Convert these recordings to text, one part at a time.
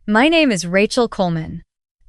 My name is Rachel Coleman.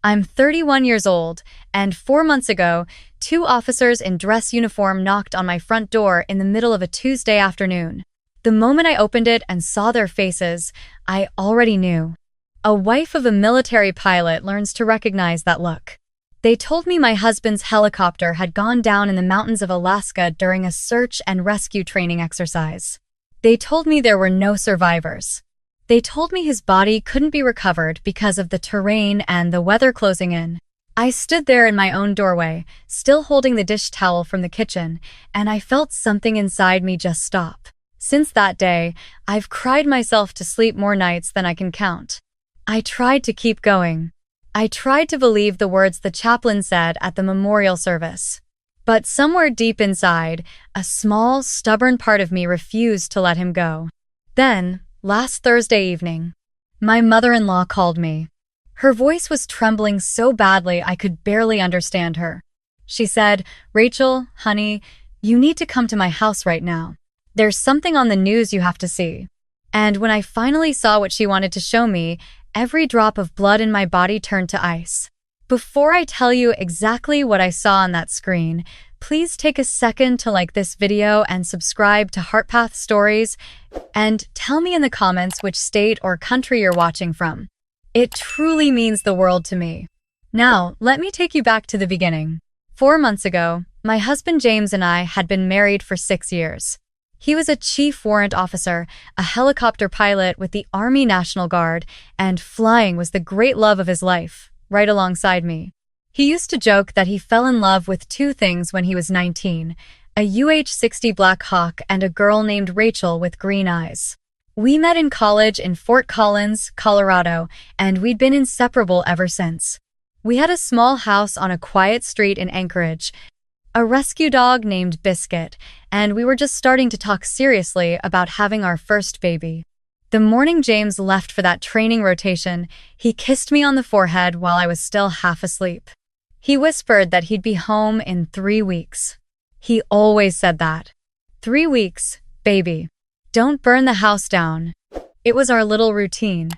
I'm 31 years old, and 4 months ago, two officers in dress uniform knocked on my front door in the middle of a Tuesday afternoon. The moment I opened it and saw their faces, I already knew. A wife of a military pilot learns to recognize that look. They told me my husband's helicopter had gone down in the mountains of Alaska during a search and rescue training exercise. They told me there were no survivors. They told me his body couldn't be recovered because of the terrain and the weather closing in. I stood there in my own doorway, still holding the dish towel from the kitchen, and I felt something inside me just stop. Since that day, I've cried myself to sleep more nights than I can count. I tried to keep going. I tried to believe the words the chaplain said at the memorial service. But somewhere deep inside, a small, stubborn part of me refused to let him go. Then, last Thursday evening, my mother-in-law called me. Her voice was trembling so badly I could barely understand her. She said, "Rachel, honey, you need to come to my house right now. There's something on the news you have to see." And when I finally saw what she wanted to show me, every drop of blood in my body turned to ice. Before I tell you exactly what I saw on that screen, please take a second to like this video and subscribe to HeartPath Stories, and tell me in the comments which state or country you're watching from. It truly means the world to me. Now, let me take you back to the beginning. 4 months ago, my husband James and I had been married for 6 years. He was a chief warrant officer, a helicopter pilot with the Army National Guard, and flying was the great love of his life, right alongside me. He used to joke that he fell in love with two things when he was 19, a UH-60 Black Hawk and a girl named Rachel with green eyes. We met in college in Fort Collins, Colorado, and we'd been inseparable ever since. We had a small house on a quiet street in Anchorage, a rescue dog named Biscuit, and we were just starting to talk seriously about having our first baby. The morning James left for that training rotation, he kissed me on the forehead while I was still half asleep. He whispered that he'd be home in 3 weeks. He always said that. 3 weeks, baby. Don't burn the house down. It was our little routine.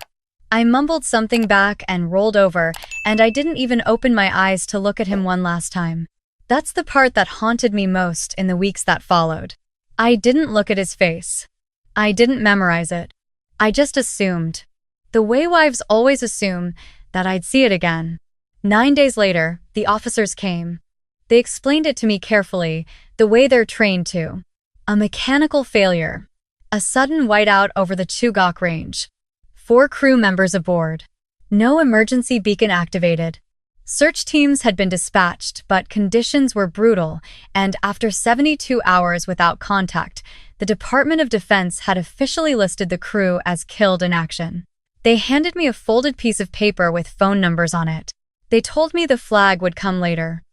I mumbled something back and rolled over, and I didn't even open my eyes to look at him one last time. That's the part that haunted me most in the weeks that followed. I didn't look at his face. I didn't memorize it. I just assumed, the way wives always assume, that I'd see it again. 9 days later, the officers came. They explained it to me carefully, the way they're trained to. A mechanical failure. A sudden whiteout over the Chugach Range. 4 crew members aboard. No emergency beacon activated. Search teams had been dispatched, but conditions were brutal, and after 72 hours without contact, the Department of Defense had officially listed the crew as killed in action. They handed me a folded piece of paper with phone numbers on it. They told me the flag would come later.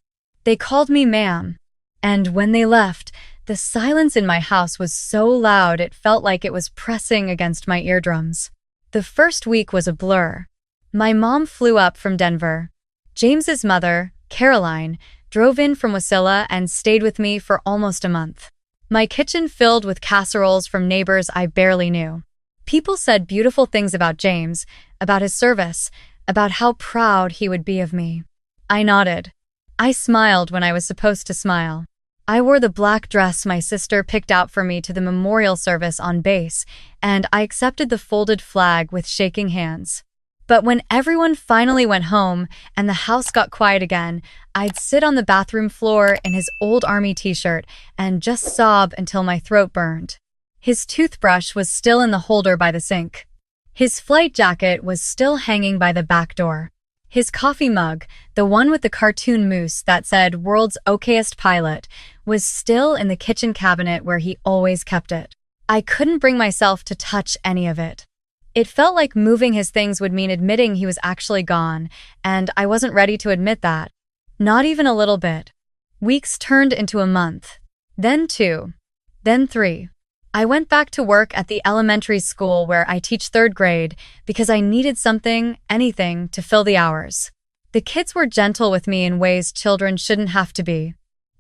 They called me ma'am. And when they left, the silence in my house was so loud it felt like it was pressing against my eardrums. The first week was a blur. My mom flew up from Denver. James's mother, Caroline, drove in from Wasilla and stayed with me for almost a month. My kitchen filled with casseroles from neighbors I barely knew. People said beautiful things about James, about his service, about how proud he would be of me. I nodded. I smiled when I was supposed to smile. I wore the black dress my sister picked out for me to the memorial service on base, and I accepted the folded flag with shaking hands. But when everyone finally went home and the house got quiet again, I'd sit on the bathroom floor in his old army t-shirt and just sob until my throat burned. His toothbrush was still in the holder by the sink. His flight jacket was still hanging by the back door. His coffee mug, the one with the cartoon moose that said "World's Okayest Pilot," was still in the kitchen cabinet where he always kept it. I couldn't bring myself to touch any of it. It felt like moving his things would mean admitting he was actually gone, and I wasn't ready to admit that. Not even a little bit. Weeks turned into a month. Then 2. Then 3. I went back to work at the elementary school where I teach 3rd grade because I needed something, anything, to fill the hours. The kids were gentle with me in ways children shouldn't have to be.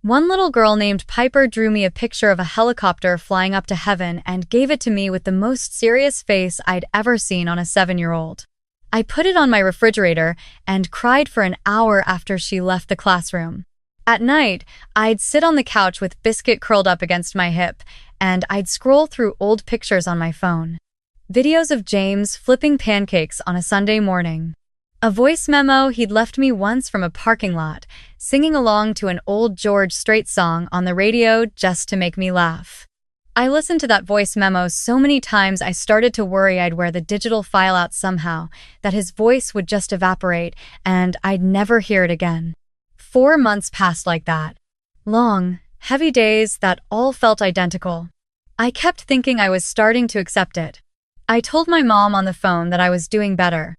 One little girl named Piper drew me a picture of a helicopter flying up to heaven and gave it to me with the most serious face I'd ever seen on a 7-year-old. I put it on my refrigerator and cried for an hour after she left the classroom. At night, I'd sit on the couch with Biscuit curled up against my hip, and I'd scroll through old pictures on my phone. Videos of James flipping pancakes on a Sunday morning. A voice memo he'd left me once from a parking lot, singing along to an old George Strait song on the radio just to make me laugh. I listened to that voice memo so many times I started to worry I'd wear the digital file out somehow, that his voice would just evaporate and I'd never hear it again. 4 months passed like that. Long, heavy days that all felt identical. I kept thinking I was starting to accept it. I told my mom on the phone that I was doing better.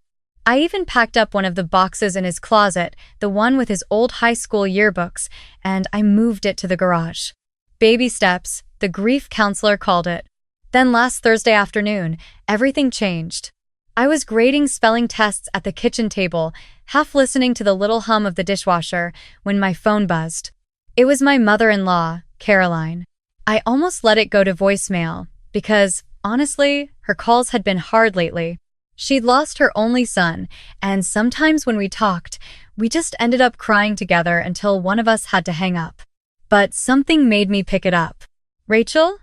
I even packed up one of the boxes in his closet, the one with his old high school yearbooks, and I moved it to the garage. Baby steps, the grief counselor called it. Then last Thursday afternoon, everything changed. I was grading spelling tests at the kitchen table, half listening to the little hum of the dishwasher, when my phone buzzed. It was my mother-in-law, Caroline. I almost let it go to voicemail, because, honestly, her calls had been hard lately. She'd lost her only son, and sometimes when we talked, we just ended up crying together until one of us had to hang up. But something made me pick it up. Rachel?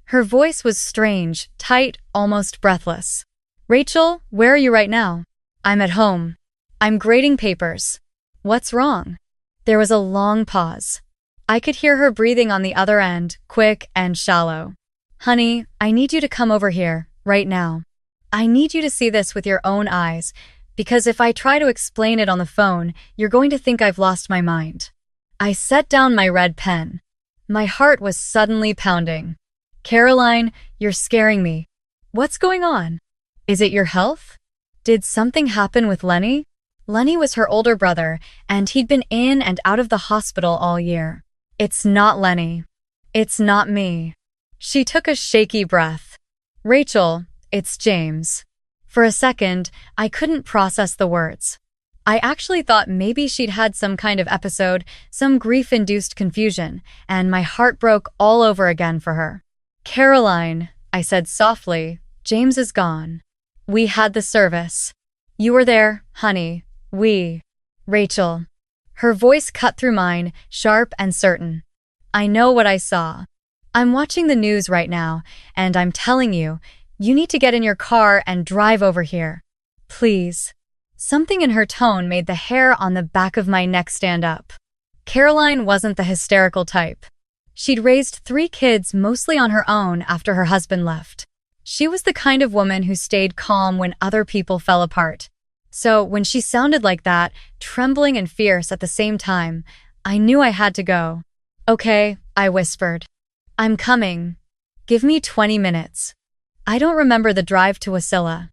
Her voice was strange, tight, almost breathless. Rachel, where are you right now? I'm at home. I'm grading papers. What's wrong? There was a long pause. I could hear her breathing on the other end, quick and shallow. Honey, I need you to come over here, right now. I need you to see this with your own eyes, because if I try to explain it on the phone, you're going to think I've lost my mind. I set down my red pen. My heart was suddenly pounding. Caroline, you're scaring me. What's going on? Is it your health? Did something happen with Lenny? Lenny was her older brother, and he'd been in and out of the hospital all year. It's not Lenny. It's not me. She took a shaky breath. Rachel, it's James. For a second, I couldn't process the words. I actually thought maybe she'd had some kind of episode, some grief-induced confusion, and my heart broke all over again for her. Caroline, I said softly, James is gone. We had the service. You were there, honey. Rachel. Her voice cut through mine, sharp and certain. I know what I saw. I'm watching the news right now, and I'm telling you, you need to get in your car and drive over here. Please. Something in her tone made the hair on the back of my neck stand up. Caroline wasn't the hysterical type. She'd raised 3 kids mostly on her own after her husband left. She was the kind of woman who stayed calm when other people fell apart. So when she sounded like that, trembling and fierce at the same time, I knew I had to go. Okay, I whispered. I'm coming. Give me 20 minutes. I don't remember the drive to Wasilla.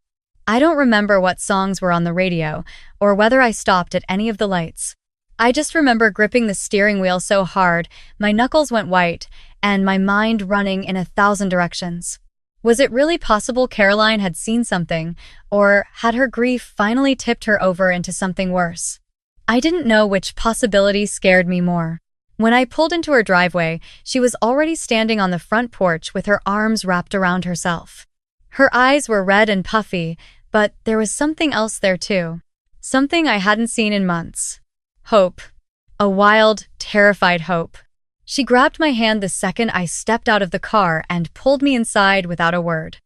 I don't remember what songs were on the radio, or whether I stopped at any of the lights. I just remember gripping the steering wheel so hard, my knuckles went white, and my mind running in 1,000 directions. Was it really possible Caroline had seen something, or had her grief finally tipped her over into something worse? I didn't know which possibility scared me more. When I pulled into her driveway, she was already standing on the front porch with her arms wrapped around herself. Her eyes were red and puffy, but there was something else there too. Something I hadn't seen in months. Hope. A wild, terrified hope. She grabbed my hand the second I stepped out of the car and pulled me inside without a word.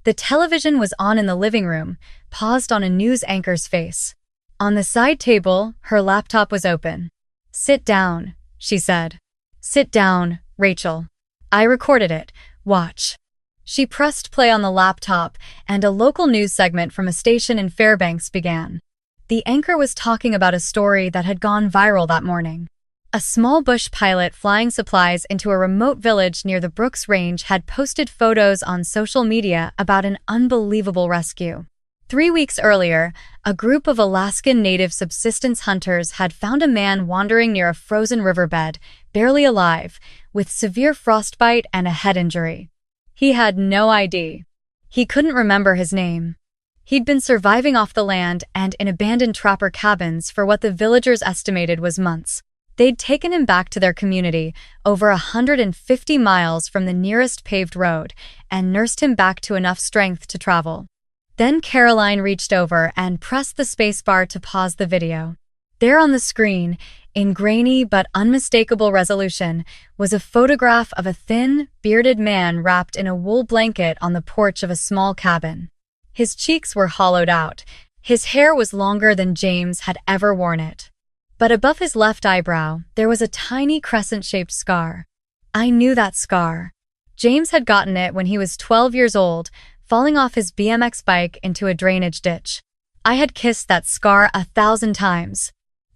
The television was on in the living room, paused on a news anchor's face. On the side table, her laptop was open. Sit down, she said. Sit down, Rachel. I recorded it. Watch. She pressed play on the laptop, and a local news segment from a station in Fairbanks began. The anchor was talking about a story that had gone viral that morning. A small bush pilot flying supplies into a remote village near the Brooks Range had posted photos on social media about an unbelievable rescue. 3 weeks earlier, a group of Alaskan native subsistence hunters had found a man wandering near a frozen riverbed, barely alive, with severe frostbite and a head injury. He had no ID. He couldn't remember his name. He'd been surviving off the land and in abandoned trapper cabins for what the villagers estimated was months. They'd taken him back to their community, over 150 miles from the nearest paved road, and nursed him back to enough strength to travel. Then Caroline reached over and pressed the spacebar to pause the video. There on the screen, in grainy but unmistakable resolution, was a photograph of a thin, bearded man wrapped in a wool blanket on the porch of a small cabin. His cheeks were hollowed out. His hair was longer than James had ever worn it. But above his left eyebrow, there was a tiny crescent-shaped scar. I knew that scar. James had gotten it when he was 12 years old, falling off his BMX bike into a drainage ditch. I had kissed that scar 1,000 times.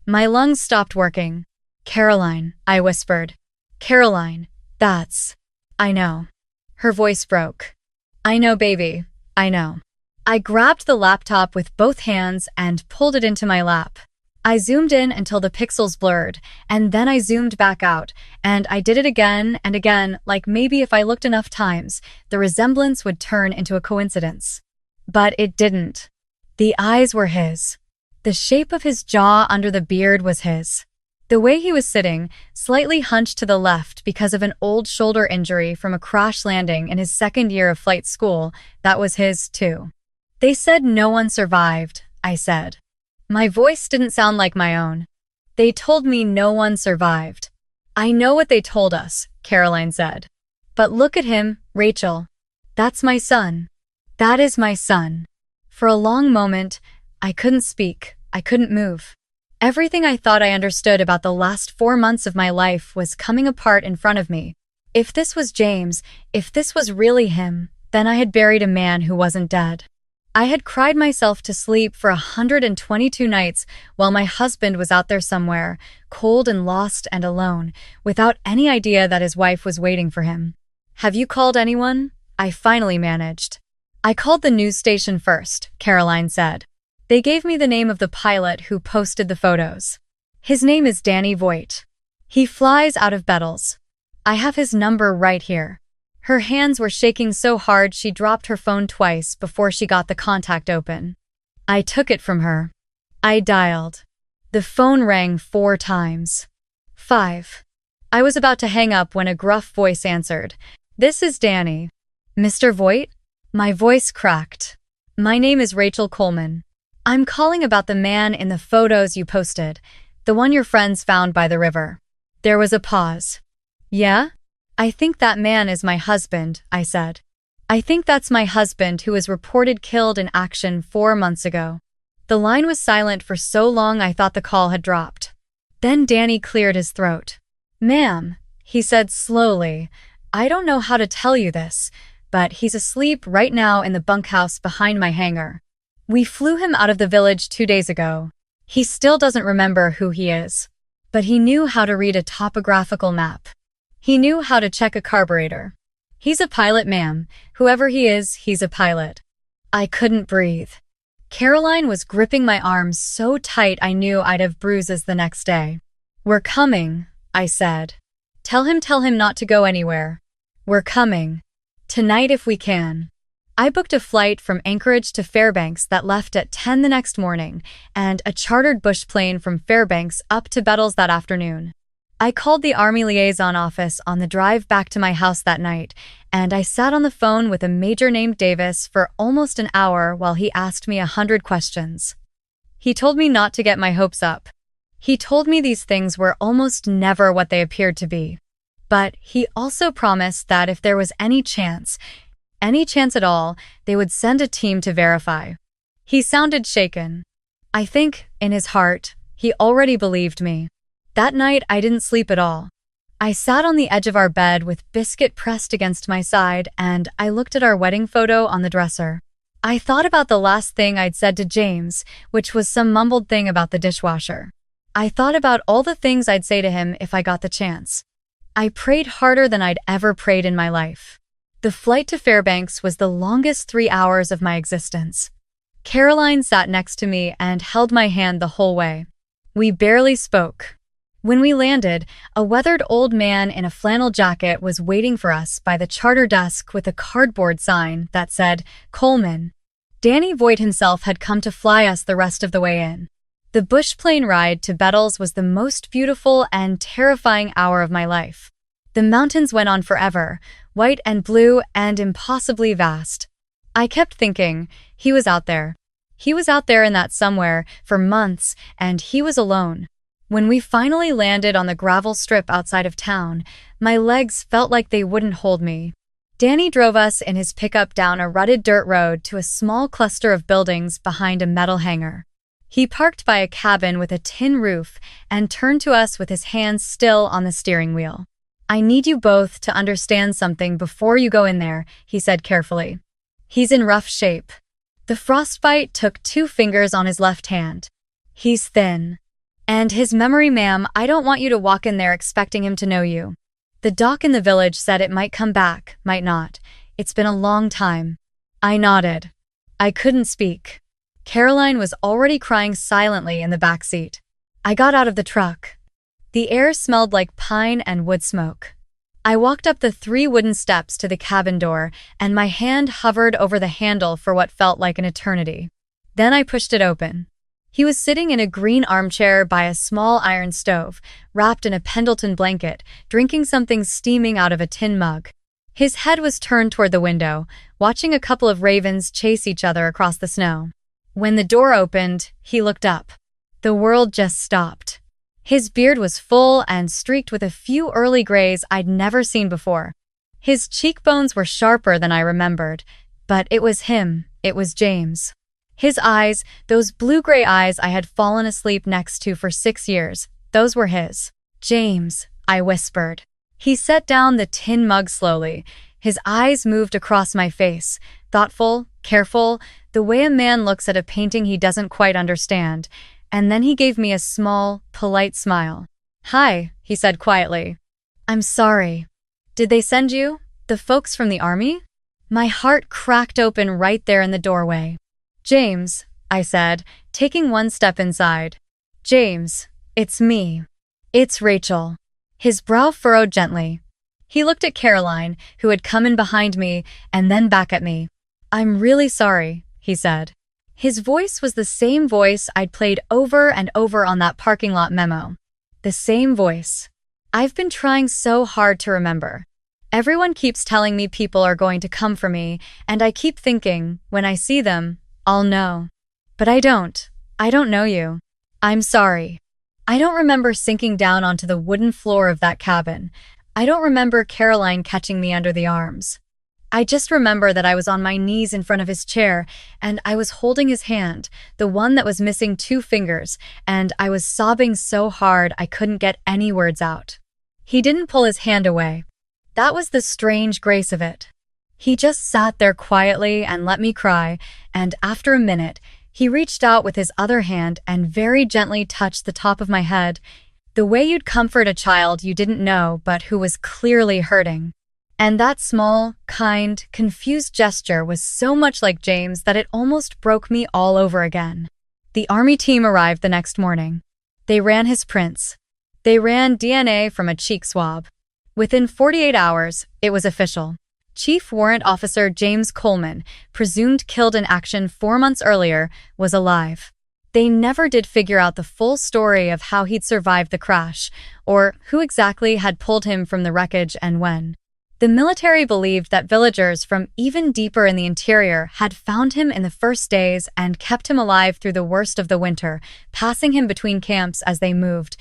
My lungs stopped working. "Caroline," I whispered. "Caroline, that's—" "I know." Her voice broke. "I know, baby. I know." I grabbed the laptop with both hands and pulled it into my lap. I zoomed in until the pixels blurred, and then I zoomed back out, and I did it again and again, like maybe if I looked enough times, the resemblance would turn into a coincidence. But it didn't. The eyes were his. The shape of his jaw under the beard was his. The way he was sitting, slightly hunched to the left because of an old shoulder injury from a crash landing in his second year of flight school, that was his, too. "They said no one survived," I said. My voice didn't sound like my own. "They told me no one survived." "I know what they told us," Caroline said. "But look at him, Rachel. That's my son. That is my son." For a long moment, I couldn't speak. I couldn't move. Everything I thought I understood about the last 4 months of my life was coming apart in front of me. If this was James, if this was really him, then I had buried a man who wasn't dead. I had cried myself to sleep for 122 nights while my husband was out there somewhere, cold and lost and alone, without any idea that his wife was waiting for him. "Have you called anyone?" I finally managed. "I called the news station first," Caroline said. "They gave me the name of the pilot who posted the photos. His name is Danny Voigt. He flies out of Bettles. I have his number right here." Her hands were shaking so hard she dropped her phone twice before she got the contact open. I took it from her. I dialed. The phone rang 4 times. 5. I was about to hang up when a gruff voice answered. "This is Danny." "Mr. Voigt?" My voice cracked. "My name is Rachel Coleman. I'm calling about the man in the photos you posted, the one your friends found by the river." There was a pause. "Yeah? I think that man is my husband," I said. "I think that's my husband who was reported killed in action 4 months ago." The line was silent for so long I thought the call had dropped. Then Danny cleared his throat. "Ma'am," he said slowly, "I don't know how to tell you this, but he's asleep right now in the bunkhouse behind my hangar. We flew him out of the village 2 days ago. He still doesn't remember who he is. But he knew how to read a topographical map. He knew how to check a carburetor. He's a pilot, ma'am. Whoever he is, he's a pilot." I couldn't breathe. Caroline was gripping my arms so tight I knew I'd have bruises the next day. "We're coming," I said. Tell him not to go anywhere. We're coming. Tonight if we can." I booked a flight from Anchorage to Fairbanks that left at 10 the next morning, and a chartered bush plane from Fairbanks up to Bettles that afternoon. I called the Army liaison office on the drive back to my house that night, and I sat on the phone with a major named Davis for almost an hour while he asked me 100 questions. He told me not to get my hopes up. He told me these things were almost never what they appeared to be. But he also promised that if there was any chance at all, they would send a team to verify. He sounded shaken. I think, in his heart, he already believed me. That night, I didn't sleep at all. I sat on the edge of our bed with Biscuit pressed against my side, and I looked at our wedding photo on the dresser. I thought about the last thing I'd said to James, which was some mumbled thing about the dishwasher. I thought about all the things I'd say to him if I got the chance. I prayed harder than I'd ever prayed in my life. The flight to Fairbanks was the longest 3 hours of my existence. Caroline sat next to me and held my hand the whole way. We barely spoke. When we landed, a weathered old man in a flannel jacket was waiting for us by the charter desk with a cardboard sign that said, "Coleman." Danny Voigt himself had come to fly us the rest of the way in. The bush plane ride to Bettles was the most beautiful and terrifying hour of my life. The mountains went on forever, white and blue and impossibly vast. I kept thinking, he was out there. He was out there in that somewhere for months, and he was alone. When we finally landed on the gravel strip outside of town, my legs felt like they wouldn't hold me. Danny drove us in his pickup down a rutted dirt road to a small cluster of buildings behind a metal hangar. He parked by a cabin with a tin roof and turned to us with his hands still on the steering wheel. "I need you both to understand something before you go in there," he said carefully. "He's in rough shape. The frostbite took 2 fingers on his left hand. He's thin. And his memory, ma'am, I don't want you to walk in there expecting him to know you. The doc in the village said it might come back, might not. It's been a long time." I nodded. I couldn't speak. Caroline was already crying silently in the back seat. I got out of the truck. The air smelled like pine and wood smoke. I walked up the 3 wooden steps to the cabin door, and my hand hovered over the handle for what felt like an eternity. Then I pushed it open. He was sitting in a green armchair by a small iron stove, wrapped in a Pendleton blanket, drinking something steaming out of a tin mug. His head was turned toward the window, watching a couple of ravens chase each other across the snow. When the door opened, he looked up. The world just stopped. His beard was full and streaked with a few early grays I'd never seen before. His cheekbones were sharper than I remembered, but it was him, it was James. His eyes, those blue-gray eyes I had fallen asleep next to for 6 years, those were his. "James," I whispered. He set down the tin mug slowly. His eyes moved across my face, thoughtful, careful, the way a man looks at a painting he doesn't quite understand. And then he gave me a small, polite smile. "Hi," he said quietly. "I'm sorry. Did they send you? The folks from the army?" My heart cracked open right there in the doorway. "James," I said, taking one step inside. "James, it's me. It's Rachel." His brow furrowed gently. He looked at Caroline, who had come in behind me, and then back at me. "I'm really sorry," he said. His voice was the same voice I'd played over and over on that parking lot memo. The same voice. I've been trying so hard to remember. Everyone keeps telling me people are going to come for me, and I keep thinking, when I see them, I'll know. But I don't. I don't know you. I'm sorry. I don't remember sinking down onto the wooden floor of that cabin. I don't remember Caroline catching me under the arms. I just remember that I was on my knees in front of his chair, and I was holding his hand, the one that was missing 2 fingers, and I was sobbing so hard I couldn't get any words out. He didn't pull his hand away. That was the strange grace of it. He just sat there quietly and let me cry, and after a minute, he reached out with his other hand and very gently touched the top of my head, the way you'd comfort a child you didn't know but who was clearly hurting. And that small, kind, confused gesture was so much like James that it almost broke me all over again. The army team arrived the next morning. They ran his prints. They ran DNA from a cheek swab. Within 48 hours, it was official. Chief Warrant Officer James Coleman, presumed killed in action 4 months earlier, was alive. They never did figure out the full story of how he'd survived the crash, or who exactly had pulled him from the wreckage and when. The military believed that villagers from even deeper in the interior had found him in the first days and kept him alive through the worst of the winter, passing him between camps as they moved,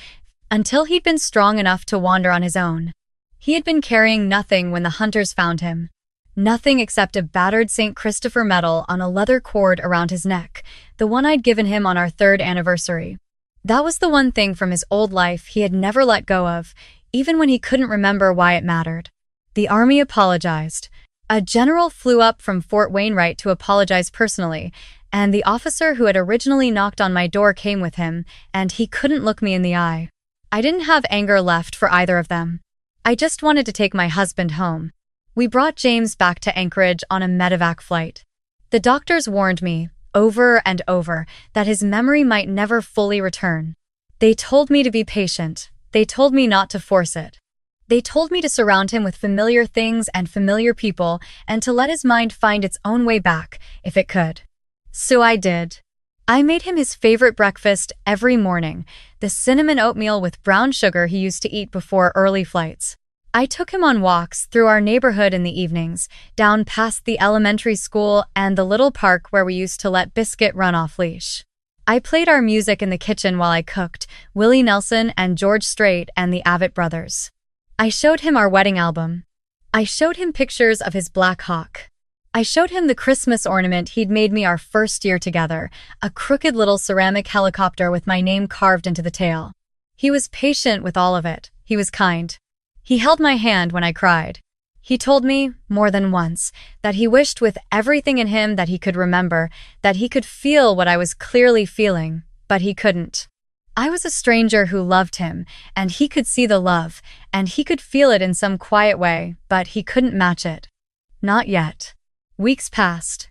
until he'd been strong enough to wander on his own. He had been carrying nothing when the hunters found him. Nothing except a battered St. Christopher medal on a leather cord around his neck, the one I'd given him on our 3rd anniversary. That was the one thing from his old life he had never let go of, even when he couldn't remember why it mattered. The army apologized. A general flew up from Fort Wainwright to apologize personally, and the officer who had originally knocked on my door came with him, and he couldn't look me in the eye. I didn't have anger left for either of them. I just wanted to take my husband home. We brought James back to Anchorage on a medevac flight. The doctors warned me, over and over, that his memory might never fully return. They told me to be patient. They told me not to force it. They told me to surround him with familiar things and familiar people and to let his mind find its own way back, if it could. So I did. I made him his favorite breakfast every morning, the cinnamon oatmeal with brown sugar he used to eat before early flights. I took him on walks through our neighborhood in the evenings, down past the elementary school and the little park where we used to let Biscuit run off leash. I played our music in the kitchen while I cooked, Willie Nelson and George Strait and the Avett Brothers. I showed him our wedding album. I showed him pictures of his Black Hawk. I showed him the Christmas ornament he'd made me our first year together, a crooked little ceramic helicopter with my name carved into the tail. He was patient with all of it. He was kind. He held my hand when I cried. He told me, more than once, that he wished with everything in him that he could remember, that he could feel what I was clearly feeling, but he couldn't. I was a stranger who loved him, and he could see the love, and he could feel it in some quiet way, but he couldn't match it. Not yet. Weeks passed.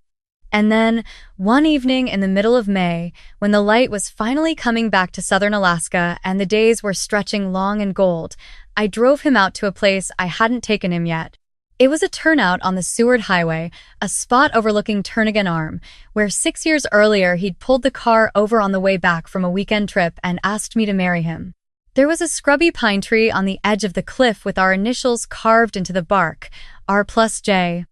And then, one evening in the middle of May, when the light was finally coming back to southern Alaska and the days were stretching long and gold, I drove him out to a place I hadn't taken him yet. It was a turnout on the Seward Highway, a spot overlooking Turnagain Arm, where 6 years earlier he'd pulled the car over on the way back from a weekend trip and asked me to marry him. There was a scrubby pine tree on the edge of the cliff with our initials carved into the bark, R+J.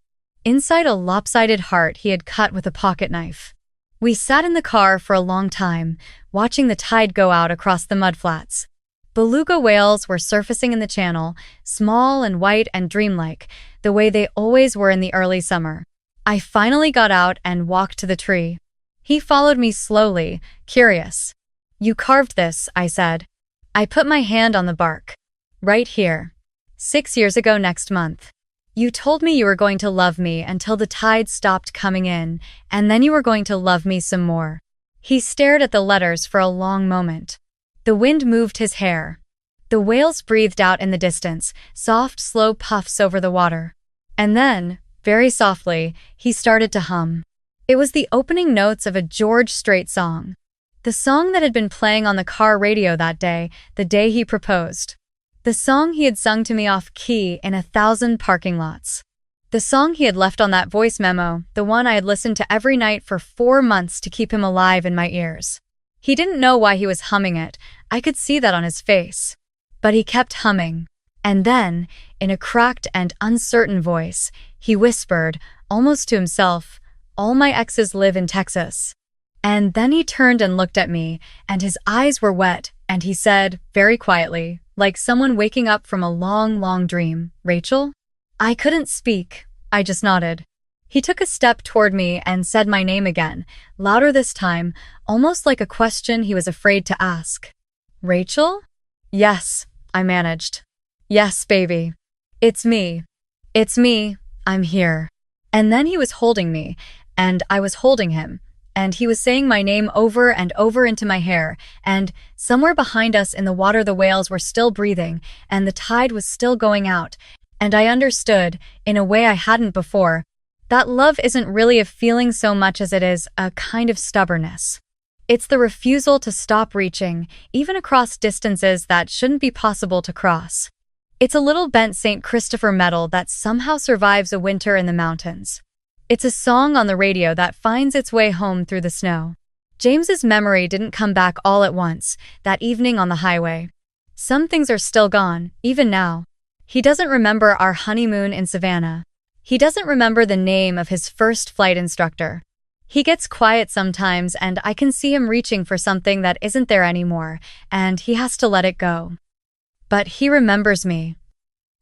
Inside a lopsided heart he had cut with a pocket knife. We sat in the car for a long time, watching the tide go out across the mudflats. Beluga whales were surfacing in the channel, small and white and dreamlike, the way they always were in the early summer. I finally got out and walked to the tree. He followed me slowly, curious. "You carved this," I said. I put my hand on the bark. "Right here. 6 years ago next month. You told me you were going to love me until the tide stopped coming in, and then you were going to love me some more." He stared at the letters for a long moment. The wind moved his hair. The whales breathed out in the distance, soft, slow puffs over the water. And then, very softly, he started to hum. It was the opening notes of a George Strait song. The song that had been playing on the car radio that day, the day he proposed. The song he had sung to me off-key in 1,000 parking lots. The song he had left on that voice memo, the one I had listened to every night for 4 months to keep him alive in my ears. He didn't know why he was humming it. I could see that on his face. But he kept humming. And then, in a cracked and uncertain voice, he whispered, almost to himself, "All my exes live in Texas." And then he turned and looked at me, and his eyes were wet, and he said, very quietly, like someone waking up from a long, long dream, "Rachel?" I couldn't speak. I just nodded. He took a step toward me and said my name again, louder this time, almost like a question he was afraid to ask. "Rachel?" "Yes," I managed. "Yes, baby. It's me. It's me. I'm here." And then he was holding me, and I was holding him, and he was saying my name over and over into my hair, and somewhere behind us in the water the whales were still breathing, and the tide was still going out, and I understood, in a way I hadn't before, that love isn't really a feeling so much as it is a kind of stubbornness. It's the refusal to stop reaching, even across distances that shouldn't be possible to cross. It's a little bent St. Christopher medal that somehow survives a winter in the mountains. It's a song on the radio that finds its way home through the snow. James's memory didn't come back all at once, that evening on the highway. Some things are still gone, even now. He doesn't remember our honeymoon in Savannah. He doesn't remember the name of his first flight instructor. He gets quiet sometimes, and I can see him reaching for something that isn't there anymore, and he has to let it go. But he remembers me.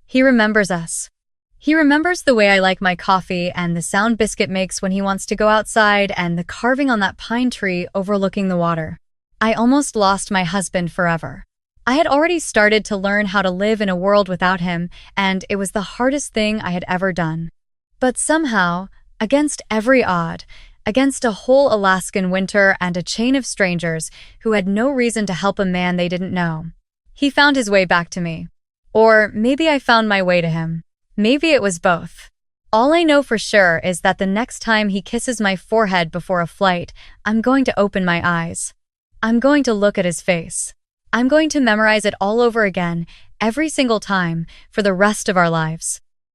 He remembers us. He remembers the way I like my coffee and the sound Biscuit makes when he wants to go outside and the carving on that pine tree overlooking the water. I almost lost my husband forever. I had already started to learn how to live in a world without him, and it was the hardest thing I had ever done. But somehow, against every odd, against a whole Alaskan winter and a chain of strangers who had no reason to help a man they didn't know, he found his way back to me. Or maybe I found my way to him. Maybe it was both. All I know for sure is that the next time he kisses my forehead before a flight, I'm going to open my eyes. I'm going to look at his face. I'm going to memorize it all over again, every single time, for the rest of our lives.